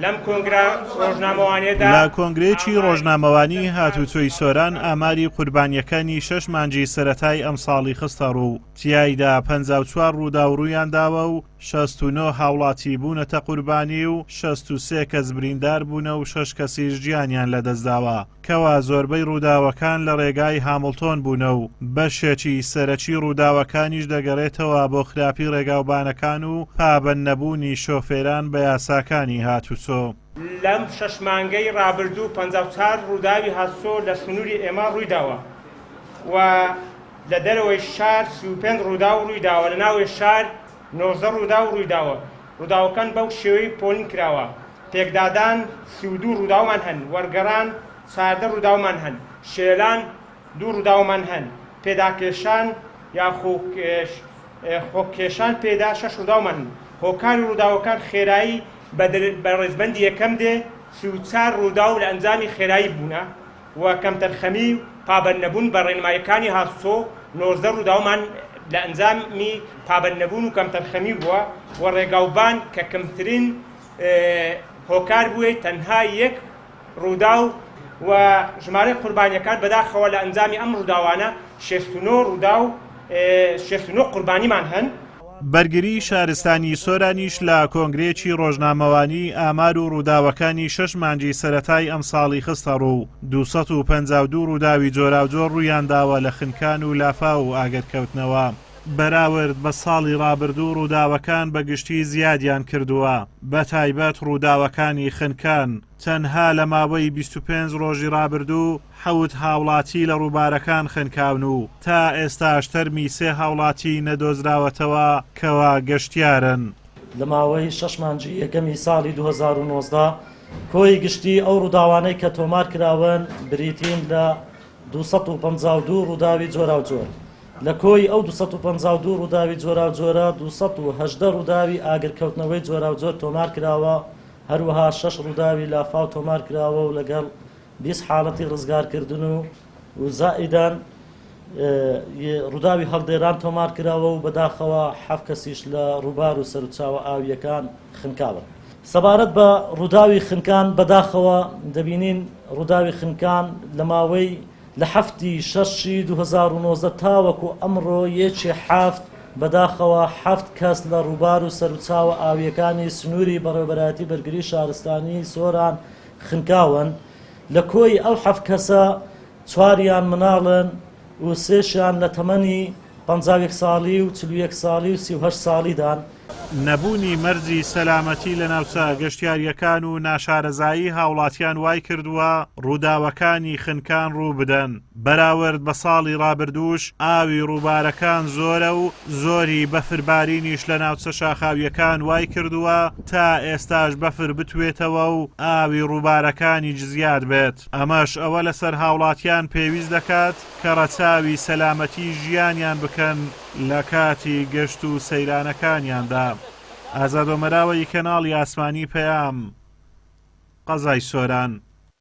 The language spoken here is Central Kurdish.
لەم کۆنگرە ڕۆژنامەوانیەدا لە کۆنگرێکی ڕۆژنامەوانی هاتوچۆی سۆران ئاماری قوربانیەکانی 6 مانگی سەرەتای ئەم ساڵی خستە ڕوو. تیایدا 54 ڕوودا و ڕوویان داوە و 69 هاوڵاتی بوونەتە قوربانی و 63 کەس بریندار بوونە و 6 کەسیش گیانیان لەدەستداوە، کەوا زۆربەی ڕووداوەکان لە ڕێگای هامڵتۆن بوونە و بەشێکی سەرەکی ڕووداوەکانیش دەگەڕێتەوە بۆ خراپی ڕێگاوبانەکان و پابەند نەبوونی شۆفێران بە یاساکانی هاتوچۆ. لەم 6 مانگەی ڕابردوو 54 ڕووداوی هاتوچۆ لە سنووری ئێمە ڕوویداوە و لە دەرەوەی شار 35 ڕوودا و ڕوویداوە، لە ناوی شار 19 ڕوودا و ڕوویداوە. ڕووداوەکان بەو شێوەی پۆلین کراوە. پێکدادان 32 ڕووداومان هەن، وەرگەڕان 14 ڕووداومان هەن، شێلان 2 ڕووداومان هەن، پێداکێشان یا خۆکێشان پێدا 6 ڕووداومان هەن. هۆکاری ڕووداوەکان خێرایی بە ڕێزبەندی یەکەم دێ 34 ڕوودا و لە ئەنجامی خێرایی بوونە و کەمتەرخەمی و پابەند نەبوون بە ڕێنماییەکانی هاتوچۆ 19 ڕووداومان لە ئەنجامی پابەند نەبوون و کەمتەرخەمی بووە و ڕێگاوبان کە کەمترین هۆکار بووێ تەنها 1 ڕوودا و ژمارەی قوربانیەکان بەداخەوە لە ئەنجامی ئەم ڕووداوانە 69 ڕوودا و 69 قوربانیمان هەن. بەرگری شارستانی سۆرانیش لە کۆنگرێکی ڕۆژنامەوانی ئامار و ڕووداوەکانی 6 مانگی سەرەتای ئەم ساڵی خستە ڕوو. 252 ڕووداوی جۆراوجۆر ڕوویان داوە لە خنکان و لافا و ئاگەرکەوتنەوە. بەراورد بە ساڵی ڕابردوو ڕووداوەکان بەگشتی زیادیان کردووە، بە تایبەت ڕووداوەکانی خنکان تەنها لە ماوەی 25 ڕۆژی ڕابردوو 7 هاوڵاتی لە ڕووبارەکان خنکاون و تا ئێستاش تەرمی 3 هاوڵاتی نەدۆزراوەتەوە کەوا گەشتیارن. لە ماوەی 6 مانگی یەکەمی ساڵی 2019 کۆی گشتی ئەو ڕووداوانەی کە تۆمار کراون بریتین لە 252 ڕووداوی جۆراوجۆر. لە کۆی ئەو 252 ڕووداوی جۆراوجۆرە 218 ڕووداوی ئاگرکەوتنەوەی جۆراوجۆر تۆمار کراوە، هەروەها 6 ڕووداوی لافاو تۆمار کراوە و لەگەڵ 20 حاڵەتی ڕزگارکردن و زائیدان ڕووداوی هەڵدێران تۆمار کراوە و بەداخەوە 7 کەسیش لە ڕووبار و سەرچاوە ئاویەکان خنکاون. سەبارەت بە ڕووداوی خنکان بەداخەوە دەبینین ڕووداوی خنکان لە ماوەی لە 7 2019 تاوەکو ئەمڕۆ یەکی 7 بەداخەوە 7 کەس لە ڕووبار و سەرچاوە ئاویەکانی سنووری بەڕێوەبەرایەتی بەرگری شارستانی سۆران خنکاون. لە کۆی ئەو 7 کەسە 4یان مناڵن و 3شیان لە تەمەنی 51 ساڵی و 41 ساڵی و 38 ساڵیدان. نەبوونی مەرجی سەلامەتی لە ناوچە گەشتیاریەکان و ناشارەزایی هاوڵاتیان وای کردووە ڕووداوەکانی خنکان ڕوو بدەن. بەراورد بە ساڵی ڕابردووش ئاوی ڕووبارەکان زۆرە و زۆری بەفربارینیش لە ناوچە شاخاویەکان وای کردووە تا ئێستاش بەفر بتوێتەوە و ئاوی ڕووبارەکانی جزیاد بێت. ئەمەش ئەوە لەسەر هاوڵاتیان پێویست دەکات کە ڕەچاوی سەلامەتی ژیانیان بکەن لە کاتی گەشت و سەیرانەکانیاندا. ئازادۆمەراوەی کەناڵی ئاسمانی پەیام، قەزای سۆران.